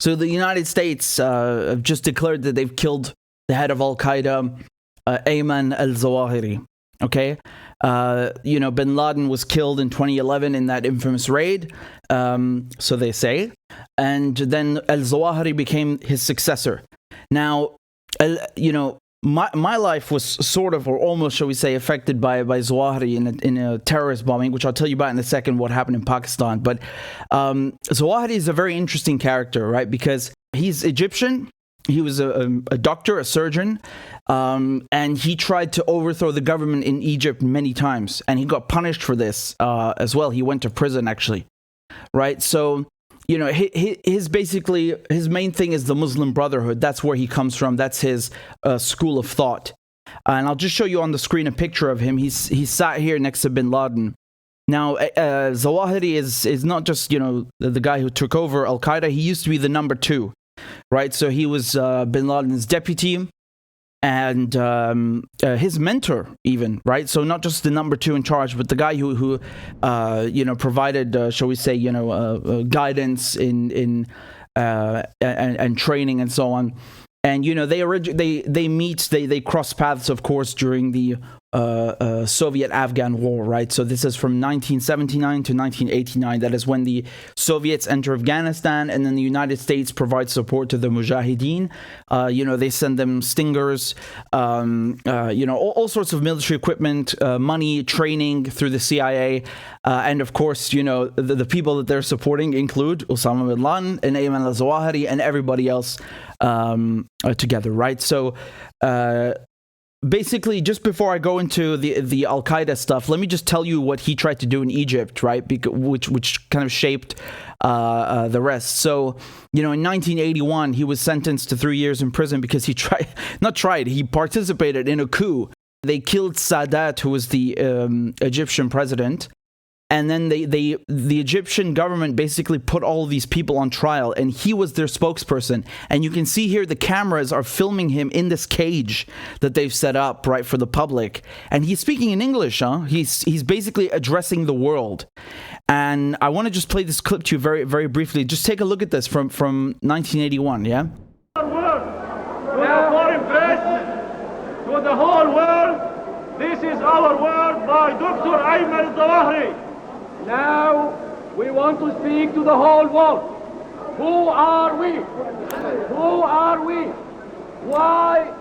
So the United States have just declared that they've killed the head of Al-Qaeda, Ayman al Zawahiri. Okay, bin Laden was killed in 2011 in that infamous raid, so they say, and then al Zawahiri became his successor. Now, my life was sort of, or almost, shall we say, affected by Zawahiri in a terrorist bombing, which I'll tell you about in a second, what happened in Pakistan. But Zawahiri is a very interesting character, right? Because he's Egyptian. He was a doctor, a surgeon, and he tried to overthrow the government in Egypt many times, and he got punished for this as well. He went to prison, actually, right? So, his main thing is the Muslim Brotherhood. That's where he comes from. That's his school of thought. And I'll just show you on the screen a picture of him. He's sat here next to bin Laden. Now, Zawahiri is not just, the guy who took over Al-Qaeda. He used to be the number 2. Right, so he was bin Laden's deputy and his mentor, even. Right, so not just the number 2 in charge, but the guy who provided, shall we say, guidance in and training and so on. And they cross paths, of course, during the Soviet-Afghan war, right? So this is from 1979 to 1989. That is when the Soviets enter Afghanistan, and then the United States provides support to the Mujahideen. They send them Stingers, all sorts of military equipment, money, training through the CIA, and of course, the people that they're supporting include Osama bin Laden and Ayman al Zawahiri and everybody else together, right? So basically, just before I go into the Al-Qaeda stuff, let me just tell you what he tried to do in Egypt, right? Which kind of shaped the rest. So, in 1981, he was sentenced to 3 years in prison because he participated in a coup. They killed Sadat, who was the Egyptian president. And then the Egyptian government basically put all of these people on trial, and he was their spokesperson. And you can see here the cameras are filming him in this cage that they've set up, right, for the public. And he's speaking in English, huh? He's basically addressing the world. And I want to just play this clip to you very, very briefly. Just take a look at this from 1981, yeah? To the foreign press, to the whole world, this is our word by Dr. Ayman al Zawahiri. Now, we want to speak to the whole world. Who are we? Who are we? Why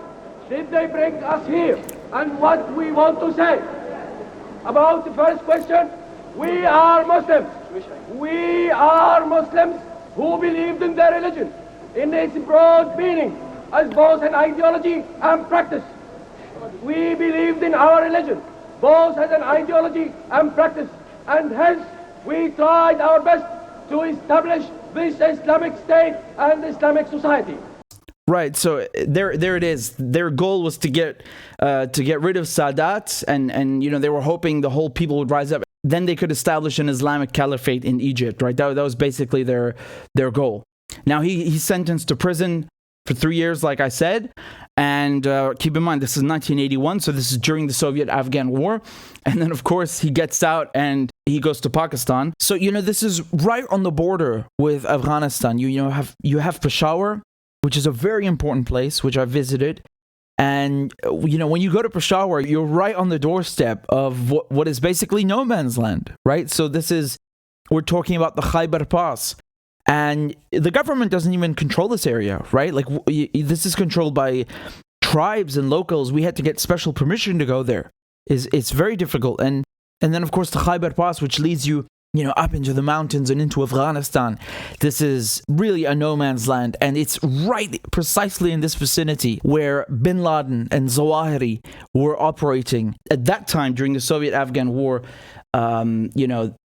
did they bring us here? And what we want to say? About the first question, we are Muslims. We are Muslims who believed in their religion, in its broad meaning, as both an ideology and practice. We believed in our religion, both as an ideology and practice, and hence we tried our best to establish this Islamic State and Islamic society. Right, so there it is. Their goal was to get rid of Sadat, and they were hoping the whole people would rise up. Then they could establish an Islamic caliphate in Egypt, right? That was basically their goal. Now he's sentenced to prison for 3 years, like I said. And keep in mind, this is 1981, so this is during the Soviet-Afghan war. And then, of course, he gets out and he goes to Pakistan. So, this is right on the border with Afghanistan. You have Peshawar, which is a very important place, which I visited. And, when you go to Peshawar, you're right on the doorstep of what is basically no man's land, right? So we're talking about the Khyber Pass. And the government doesn't even control this area, right? Like, this is controlled by tribes and locals. We had to get special permission to go there. It's very difficult. And then, of course, the Khyber Pass, which leads you, up into the mountains and into Afghanistan. This is really a no man's land. And it's right precisely in this vicinity where bin Laden and Zawahiri were operating. At that time, during the Soviet-Afghan war,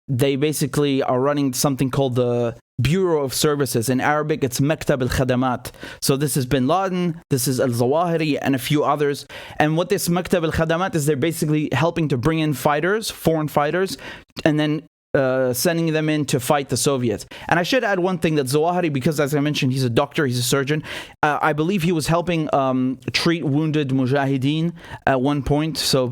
they basically are running something called the Bureau of Services. In Arabic, it's Maktab al-Khadamat. So this is bin Laden, this is al-Zawahiri, and a few others. And what this Maktab al-Khadamat is, they're basically helping to bring in fighters, foreign fighters, and then sending them in to fight the Soviets. And I should add one thing, that Zawahiri, because as I mentioned, he's a doctor, he's a surgeon, I believe he was helping treat wounded Mujahideen at one point. So,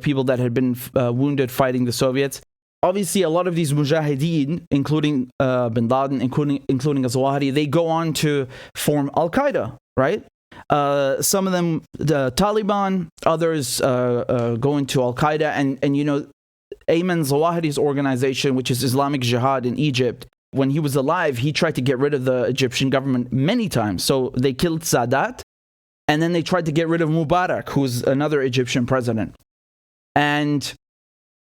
people that had been wounded fighting the Soviets. obviously, a lot of these mujahideen, including bin Laden, including al-Zawahiri, they go on to form Al-Qaeda, right? Some of them, the Taliban, others go into Al-Qaeda, and you know, Ayman Zawahiri's organization, which is Islamic Jihad in Egypt, when he was alive, he tried to get rid of the Egyptian government many times. So they killed Sadat, and then they tried to get rid of Mubarak, who's another Egyptian president. And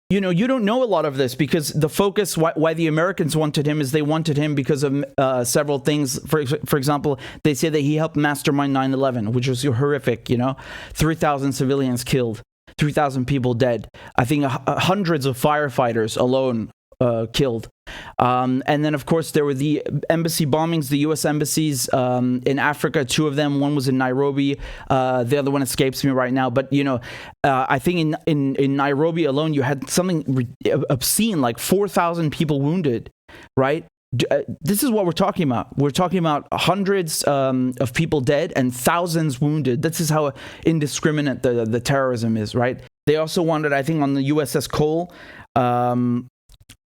you know, you don't know a lot of this because the focus, why the Americans wanted him, is they wanted him because of several things. For example, they say that he helped mastermind 9/11, which was horrific, you know. 3,000 civilians killed, 3,000 people dead. I think hundreds of firefighters alone killed. And then, of course, there were the embassy bombings, the U.S. embassies in Africa, 2 of them. One was in Nairobi. The other one escapes me right now. But, you know, I think in Nairobi alone, you had something obscene, like 4,000 people wounded, right? This is what we're talking about. We're talking about hundreds of people dead and thousands wounded. This is how indiscriminate the terrorism is, right? They also wanted, I think, on the USS Cole,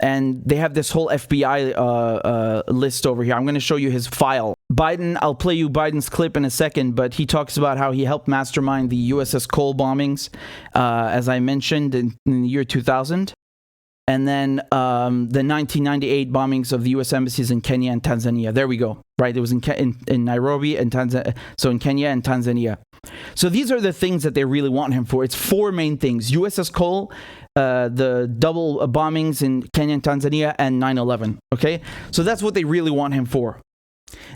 and they have this whole FBI list over here. I'm going to show you his file. Biden, I'll play you Biden's clip in a second, but he talks about how he helped mastermind the USS Cole bombings, as I mentioned, in the year 2000. And then the 1998 bombings of the U.S. embassies in Kenya and Tanzania. There we go. Right? It was in Nairobi and Tanzania. So in Kenya and Tanzania. So these are the things that they really want him for. It's 4 main things. USS Cole, the double bombings in Kenya and Tanzania, and 9/11. Okay? So that's what they really want him for.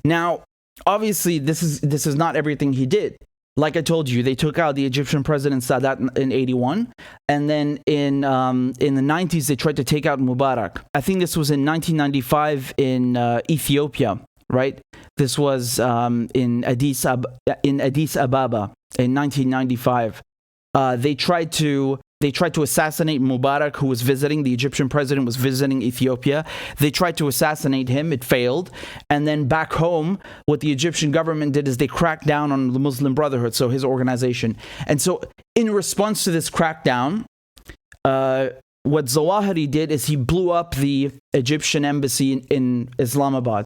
Now, obviously, this is not everything he did. Like I told you, they took out the Egyptian president Sadat in 81, and then in the 90s they tried to take out Mubarak. I think this was in 1995 in Ethiopia, right? This was in Addis Ababa in 1995. They tried to assassinate Mubarak, who was visiting. The Egyptian president was visiting Ethiopia. They tried to assassinate him. It failed. And then back home, what the Egyptian government did is they cracked down on the Muslim Brotherhood, so his organization. And so in response to this crackdown, what Zawahiri did is he blew up the Egyptian embassy in Islamabad.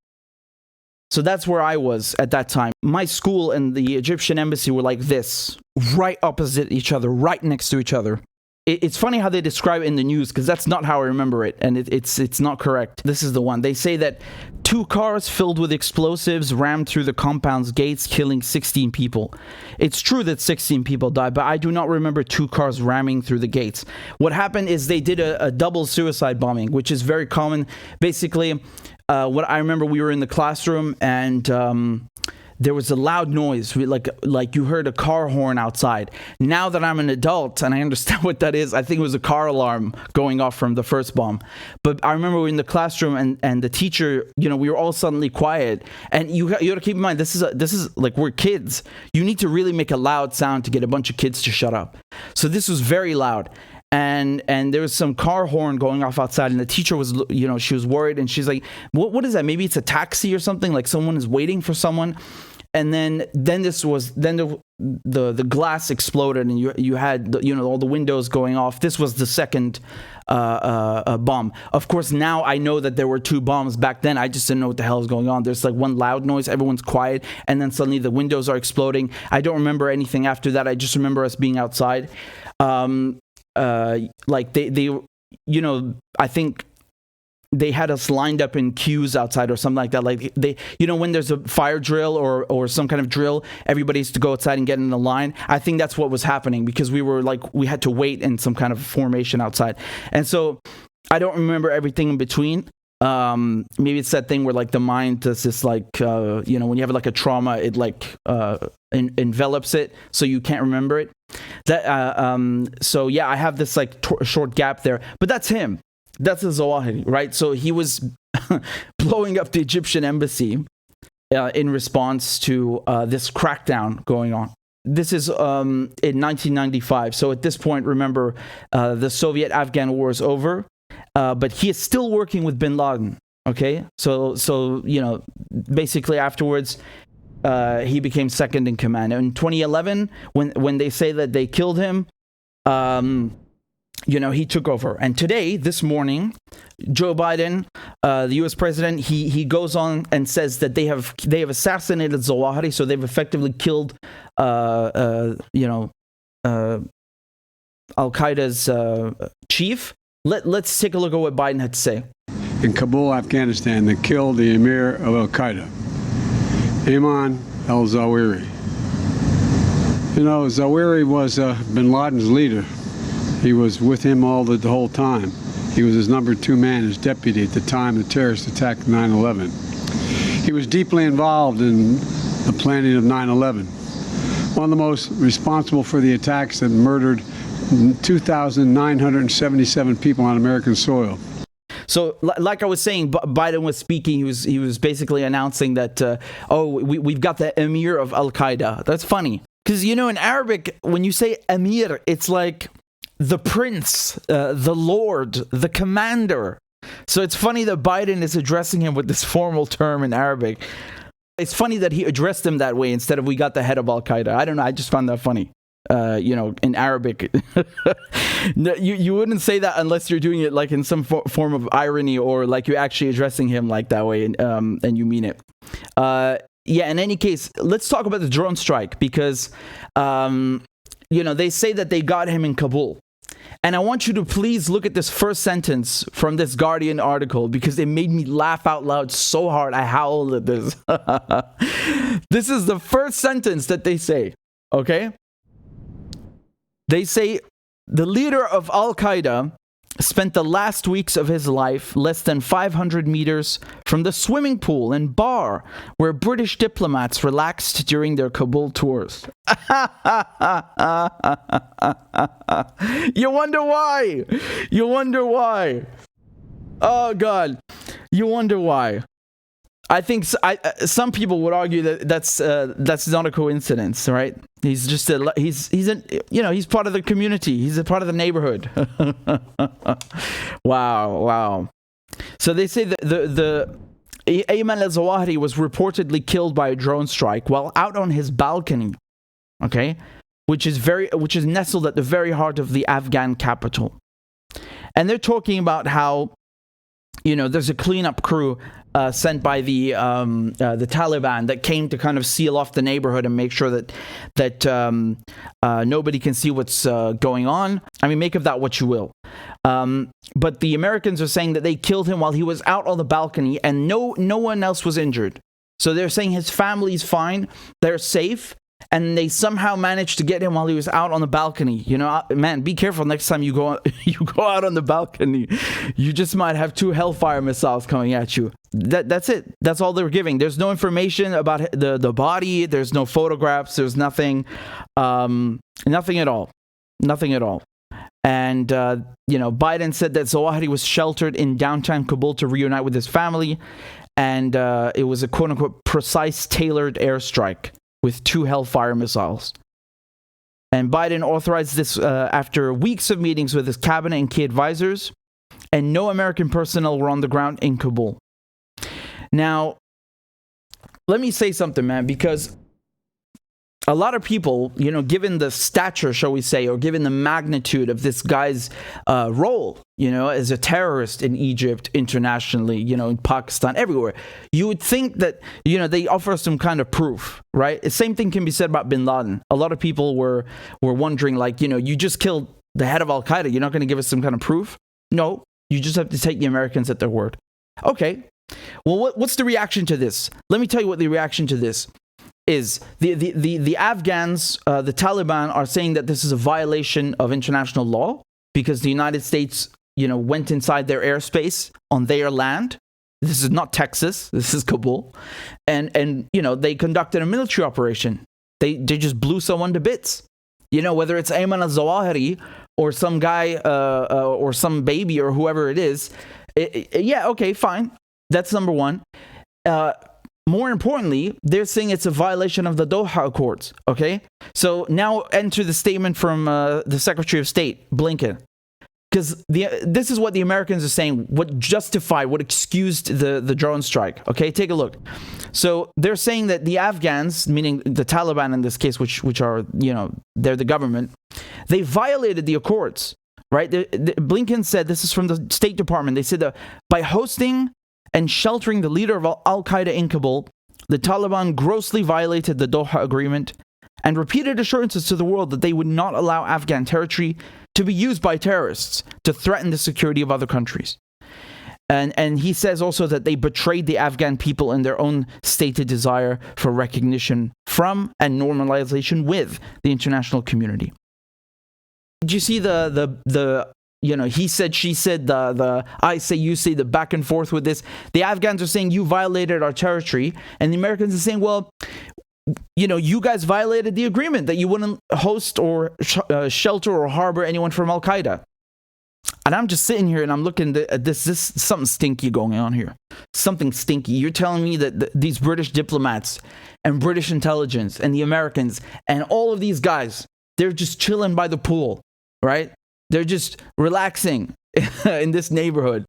So that's where I was at that time. My school and the Egyptian embassy were like this, right opposite each other, right next to each other. It's funny how they describe it in the news, because that's not how I remember it, and it's not correct. This is the one. They say that 2 cars filled with explosives rammed through the compound's gates, killing 16 people. It's true that 16 people died, but I do not remember 2 cars ramming through the gates. What happened is they did a double suicide bombing, which is very common. Basically, what I remember, we were in the classroom, and there was a loud noise, like you heard a car horn outside. Now that I'm an adult and I understand what that is, I think it was a car alarm going off from the first bomb. But I remember we were in the classroom, and the teacher, you know, we were all suddenly quiet. And you got to keep in mind, this is like, we're kids. You need to really make a loud sound to get a bunch of kids to shut up. So this was very loud. And there was some car horn going off outside, and the teacher was, you know, she was worried, and she's like, what is that? Maybe it's a taxi or something, like someone is waiting for someone. And then the glass exploded, and you had all the windows going off. This was the second bomb. Of course, now I know that there were 2 bombs. Back then, I just didn't know what the hell was going on. There's like one loud noise, everyone's quiet, and then suddenly the windows are exploding. I don't remember anything after that. I just remember us being outside. Like they you know, I think they had us lined up in queues outside or something like that. Like they, you know, when there's a fire drill or some kind of drill, everybody has to go outside and get in the line. I think that's what was happening, because we had to wait in some kind of formation outside. And so I don't remember everything in between. Maybe it's that thing where like the mind does this, like, you know, when you have like a trauma, it like envelops it, so you can't remember it. So yeah, I have this like short gap there, but that's him. That's the Zawahiri, right? So he was blowing up the Egyptian embassy in response to this crackdown going on. This is in 1995. So at this point, remember, the Soviet-Afghan war is over, but he is still working with bin Laden. Okay, so you know, basically afterwards, he became second in command. In 2011, when they say that they killed him, he took over. And today, this morning, Joe Biden, the U.S. president, he goes on and says that they have assassinated Zawahiri, so they've effectively killed, Al-Qaeda's chief. Let's take a look at what Biden had to say. In Kabul, Afghanistan, they killed the emir of Al-Qaeda, Ayman al Zawahiri. Zawahiri was bin Laden's leader. He was with him the whole time. He was his number 2 man, his deputy at the time the terrorist attack 9/11. He was deeply involved in the planning of 9/11. One of the most responsible for the attacks that murdered 2,977 people on American soil. So, like I was saying, Biden was speaking. He was basically announcing that, we've got the emir of Al-Qaeda. That's funny. Because, in Arabic, when you say emir, it's like the prince, the lord, the commander. So it's funny that Biden is addressing him with this formal term in Arabic. It's funny that he addressed him that way instead of we got the head of Al-Qaeda. I don't know. I just found that funny. In Arabic. you wouldn't say that unless you're doing it like in some form of irony or like you're actually addressing him like that way and you mean it. In any case, let's talk about the drone strike because, they say that they got him in Kabul. And I want you to please look at this first sentence from this Guardian article because it made me laugh out loud so hard. I howled at this. This is the first sentence that they say, okay? They say the leader of Al-Qaeda spent the last weeks of his life less than 500 meters from the swimming pool and bar where British diplomats relaxed during their Kabul tours. You wonder why? You wonder why? Oh, God. You wonder why? I think some people would argue that that's not a coincidence, right? He's just he's part of the community. He's a part of the neighborhood. Wow. So they say that the Ayman al Zawahiri was reportedly killed by a drone strike while out on his balcony, okay, which is nestled at the very heart of the Afghan capital. And they're talking about how there's a cleanup crew sent by the Taliban that came to kind of seal off the neighborhood and make sure that nobody can see what's going on. I mean, make of that what you will. But the Americans are saying that they killed him while he was out on the balcony and no one else was injured. So they're saying his family's fine, they're safe, and they somehow managed to get him while he was out on the balcony. Man, be careful next time you go out on the balcony. You just might have 2 Hellfire missiles coming at you. That's it. That's all they were giving. There's no information about the body. There's no photographs. There's nothing. Nothing at all. Nothing at all. And, Biden said that Zawahiri was sheltered in downtown Kabul to reunite with his family. And it was a quote-unquote precise, tailored airstrike with 2 Hellfire missiles. And Biden authorized this after weeks of meetings with his cabinet and key advisors, and no American personnel were on the ground in Kabul. Now, let me say something, man, because a lot of people, given the stature, shall we say, or given the magnitude of this guy's role, as a terrorist in Egypt, internationally, in Pakistan, everywhere, you would think that, they offer some kind of proof, right? The same thing can be said about bin Laden. A lot of people were wondering, like, you just killed the head of Al-Qaeda. You're not going to give us some kind of proof? No, you just have to take the Americans at their word. Okay. Well, what's the reaction to this? Let me tell you what the reaction to this is. The Afghans, the Taliban, are saying that this is a violation of international law because the United States, went inside their airspace on their land. This is not Texas. This is Kabul. And they conducted a military operation. They just blew someone to bits. Whether it's Ayman al Zawahiri or some guy or some baby or whoever it is. Okay, fine. That's number one. More importantly, they're saying it's a violation of the Doha Accords, okay? So now enter the statement from the Secretary of State, Blinken. Because this is what the Americans are saying, what excused the drone strike, okay? Take a look. So they're saying that the Afghans, meaning the Taliban in this case, which are, they're the government, they violated the accords right? Blinken said, this is from the State Department, they said that by hosting and sheltering the leader of al-Qaeda in Kabul, the Taliban grossly violated the Doha Agreement and repeated assurances to the world that they would not allow Afghan territory to be used by terrorists to threaten the security of other countries. And he says also that they betrayed the Afghan people in their own stated desire for recognition from and normalization with the international community. Did you see the he said, she said, the I say, you say, the back and forth with this? The Afghans are saying you violated our territory, and the Americans are saying, well, you guys violated the agreement that you wouldn't host or shelter or harbor anyone from Al-Qaeda. And I'm just sitting here and I'm looking at this something stinky going on here. Something stinky. You're telling me that these British diplomats and British intelligence and the Americans and all of these guys, they're just chilling by the pool, right? They're just relaxing in this neighborhood.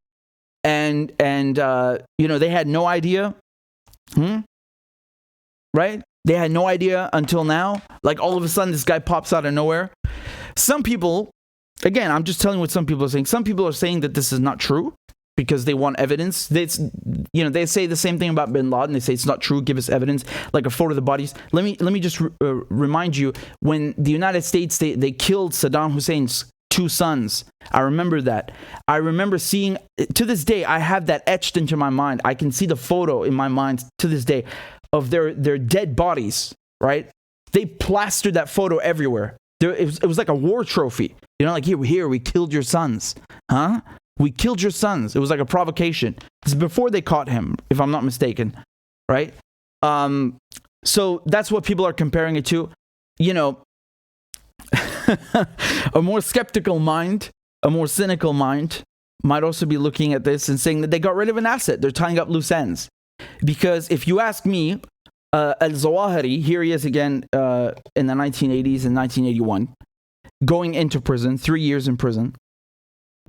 And they had no idea. Right? They had no idea until now. Like all of a sudden this guy pops out of nowhere. Some people, again, I'm just telling you what some people are saying. Some people are saying that this is not true because they want evidence. They say the same thing about bin Laden. They say it's not true. Give us evidence, like a photo of the bodies. Let me just remind you, when the United States, they killed Saddam Hussein's 2 sons. I remember that. I remember seeing, to this day, I have that etched into my mind. I can see the photo in my mind to this day of their dead bodies, right? They plastered that photo everywhere. It was like a war trophy. Like, here, we killed your sons. Huh? We killed your sons. It was like a provocation. This is before they caught him, if I'm not mistaken, right? So that's what people are comparing it to. A more skeptical mind, a more cynical mind might also be looking at this and saying that they got rid of an asset. They're tying up loose ends. Because if you ask me, al Zawahiri, here he is again in the 1980s and 1981, going into prison, 3 years in prison.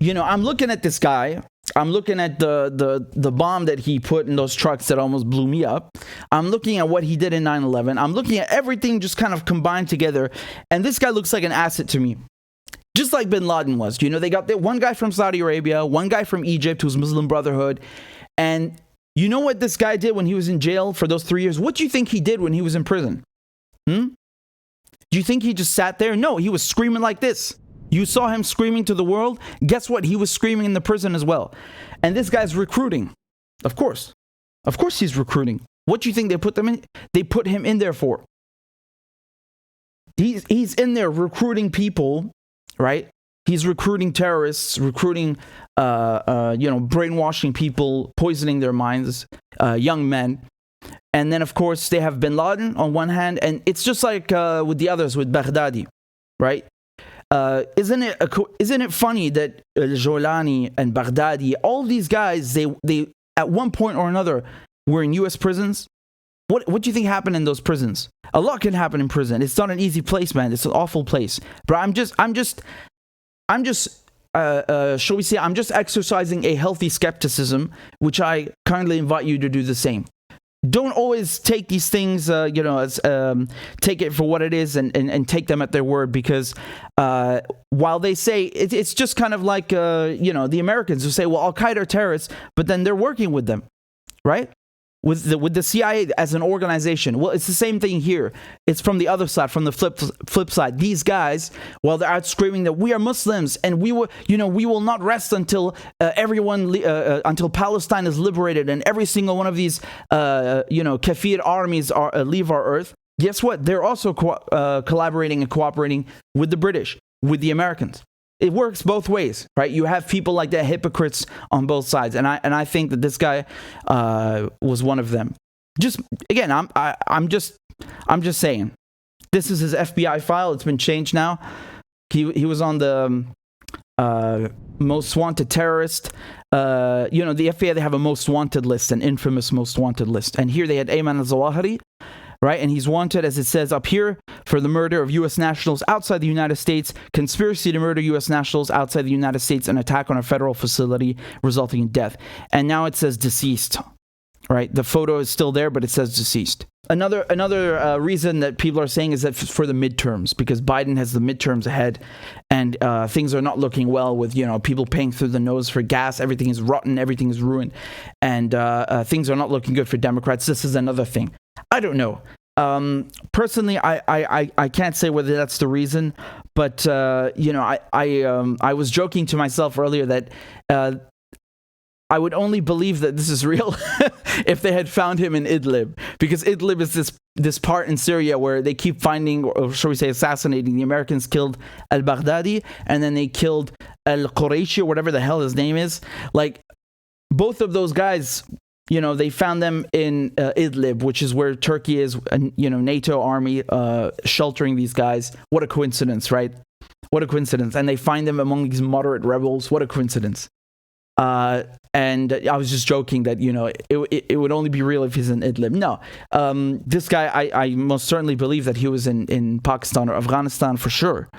I'm looking at this guy. I'm looking at the bomb that he put in those trucks that almost blew me up. I'm looking at what he did in 9/11. I'm looking at everything just kind of combined together. And this guy looks like an asset to me. Just like bin Laden was. They got one guy from Saudi Arabia, one guy from Egypt who's Muslim Brotherhood. And you know what this guy did when he was in jail for those 3 years? What do you think he did when he was in prison? Do you think he just sat there? No, he was screaming like this. You saw him screaming to the world. Guess what? He was screaming in the prison as well. And this guy's recruiting. Of course. Of course he's recruiting. What do you think they put them in? They put him in there for? He's in there recruiting people, right? He's recruiting terrorists, recruiting, brainwashing people, poisoning their minds, young men. And then, of course, they have bin Laden on one hand. And it's just like with the others, with Baghdadi, right? Isn't it funny that Jolani and Baghdadi, all these guys, they at one point or another were in U.S. prisons? What do you think happened in those prisons? A lot can happen in prison. It's not an easy place, man. It's an awful place. But I'm just exercising a healthy skepticism, which I kindly invite you to do the same. Don't always take these things, as take it for what it is and take them at their word, because while they say it's just kind of like, the Americans who say, well, Al-Qaeda are terrorists, but then they're working with them, right? With the CIA as an organization. Well, it's the same thing here. It's from the other side, from the flip side. These guys, while they're out screaming that we are Muslims and we will not rest until until Palestine is liberated and every single one of these kafir armies leave our earth. Guess what? They're also collaborating and cooperating with the British, with the Americans. It works both ways, right? You have people like that, hypocrites on both sides, and I think that this guy was one of them. Just again, I'm just saying, this is his FBI file. It's been changed now. He was on the most wanted terrorist. The FBI, they have a most wanted list, an infamous most wanted list, and here they had Ayman al Zawahiri. Right, and he's wanted, as it says up here, for the murder of U.S. nationals outside the United States, conspiracy to murder U.S. nationals outside the United States, an attack on a federal facility resulting in death. And now it says deceased, right? The photo is still there, but it says deceased. Another reason that people are saying is that for the midterms, because Biden has the midterms ahead, and things are not looking well with people paying through the nose for gas. Everything is rotten. Everything is ruined, and things are not looking good for Democrats. This is another thing. I don't know. Personally, I can't say whether that's the reason, but I was joking to myself earlier that I would only believe that this is real if they had found him in Idlib, because Idlib is this part in Syria where they keep finding, or shall we say assassinating. The Americans killed al-Baghdadi, and then they killed al-Quraishi, or whatever the hell his name is. Like, both of those guys, they found them in Idlib, which is where Turkey is, NATO army sheltering these guys. What a coincidence, right? What a coincidence. And they find them among these moderate rebels. What a coincidence. And I was just joking that, it would only be real if he's in Idlib. No, this guy, I most certainly believe that he was in Pakistan or Afghanistan for sure.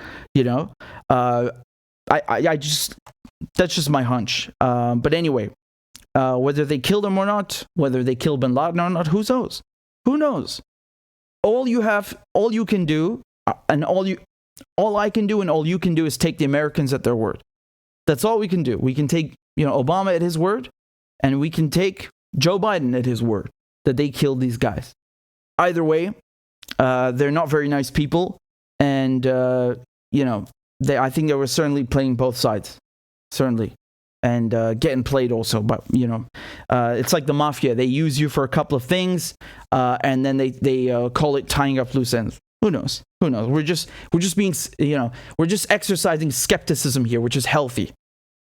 I just, that's just my hunch. But anyway, whether they killed him or not, whether they killed bin Laden or not, who knows? Who knows? All you can do, and all I can do and all you can do is take the Americans at their word. That's all we can do. We can take Obama at his word, and we can take Joe Biden at his word that they killed these guys. Either way, they're not very nice people, and I think they were certainly playing both sides, certainly, and getting played also. But it's like the mafia; they use you for a couple of things, and then they call it tying up loose ends. Who knows? Who knows? We're just being we're just exercising skepticism here, which is healthy.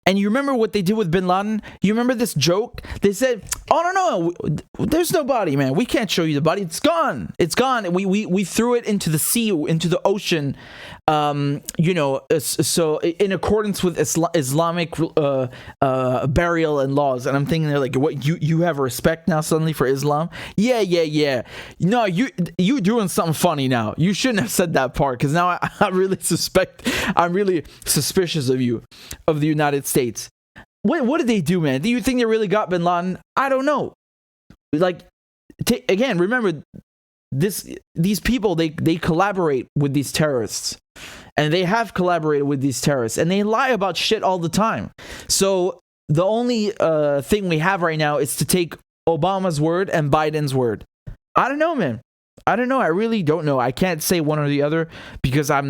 And you remember what they did with bin Laden? You remember this joke? They said, "Oh no, there's no body, man. We can't show you the body. It's gone. It's gone. We threw it into the sea, into the ocean. So in accordance with Islamic burial and laws." And I'm thinking, they're like, "What? You have respect now suddenly for Islam? Yeah. No, you doing something funny now. You shouldn't have said that part, because now I'm really suspicious of you, of the United States." What did they do, man? Do you think they really got bin Laden? I don't know. Like, again, remember, these people, they collaborate with these terrorists. And they have collaborated with these terrorists. And they lie about shit all the time. So the only thing we have right now is to take Obama's word and Biden's word. I don't know, man. I don't know. I really don't know. I can't say one or the other, because I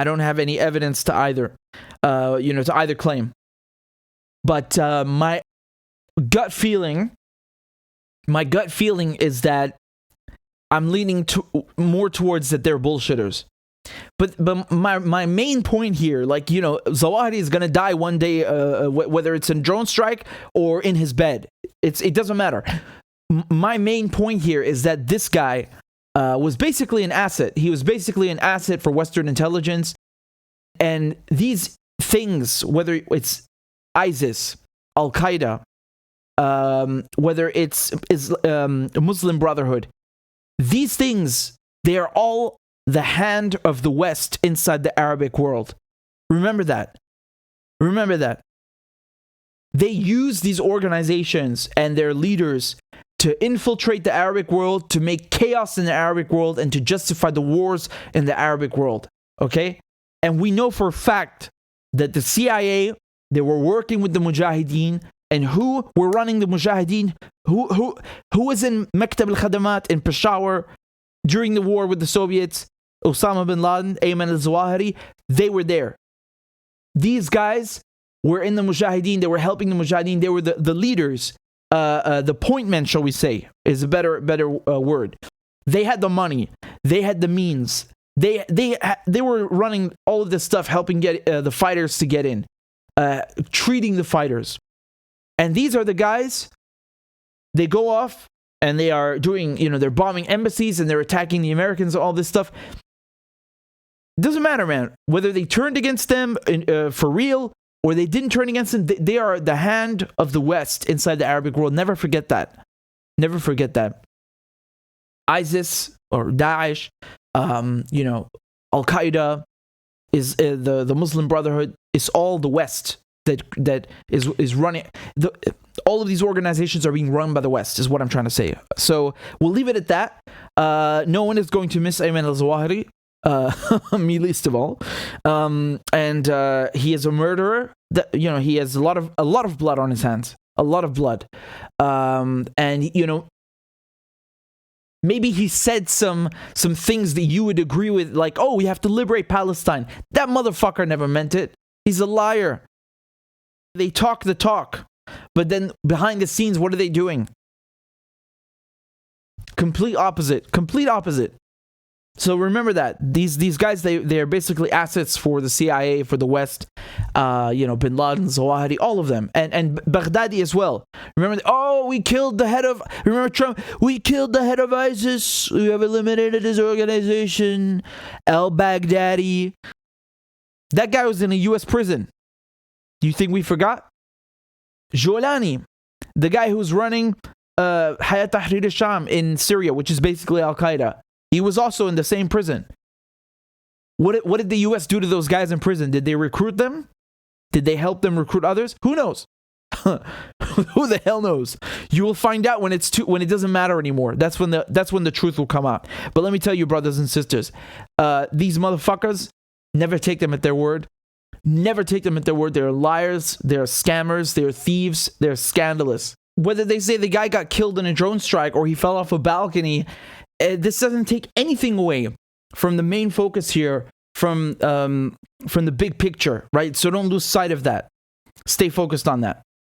don't have any evidence to either, to either claim. But my gut feeling is that I'm leaning more towards that they're bullshitters. But my main point here, Zawahiri is gonna die one day, whether it's in drone strike or in his bed. It doesn't matter. My main point here is that this guy was basically an asset. He was basically an asset for Western intelligence. And these things, whether it's ISIS, Al-Qaeda, whether it's Muslim Brotherhood, these things, they are all the hand of the West inside the Arabic world. Remember that. They use these organizations and their leaders to infiltrate the Arabic world, to make chaos in the Arabic world, and to justify the wars in the Arabic world. Okay? And we know for a fact that the CIA, they were working with the Mujahideen, and who were running the Mujahideen? Who was in Maktab al-Khadamat in Peshawar during the war with the Soviets? Osama bin Laden, Ayman al Zawahiri, they were there. These guys were in the Mujahideen, they were helping the Mujahideen, they were the leaders. The point men, shall we say, is a better word. They had the money, they had the means, they were running all of this stuff, helping get the fighters to get in, treating the fighters. And these are the guys, they go off and they are doing, they're bombing embassies and they're attacking the Americans, all this stuff. It doesn't matter, man, whether they turned against them for real or they didn't turn against them. They are the hand of the West inside the Arabic world. Never forget that. Never forget that. ISIS or Daesh, Al-Qaeda, is the Muslim Brotherhood, is all the West that is running. All of these organizations are being run by the West, is what I'm trying to say. So we'll leave it at that. No one is going to miss Ayman al Zawahiri, me least of all. And he is a murderer. He has a lot of blood on his hands, a lot of blood. And maybe he said some things that you would agree with, like, oh, we have to liberate Palestine. That motherfucker never meant it. He's a liar. They talk the talk, but then behind the scenes, what are they doing? Complete opposite. So remember that these guys, they're basically assets for the CIA, for the West. Bin Laden, Zawahiri, all of them, and Baghdadi as well. Remember, we killed the head of. Remember Trump? We killed the head of ISIS. We have eliminated his organization. Al-Baghdadi. That guy was in a U.S. prison. Do you think we forgot? Jolani, the guy who's running Hayat Tahrir al-Sham in Syria, which is basically Al-Qaeda. He was also in the same prison. What did the U.S. do to those guys in prison? Did they recruit them? Did they help them recruit others? Who knows? Who the hell knows? You will find out when it doesn't matter anymore. That's when the truth will come out. But let me tell you, brothers and sisters, these motherfuckers, never take them at their word. Never take them at their word. They're liars. They're scammers. They're thieves. They're scandalous. Whether they say the guy got killed in a drone strike or he fell off a balcony, this doesn't take anything away from the main focus here, from the big picture, right? So don't lose sight of that. Stay focused on that.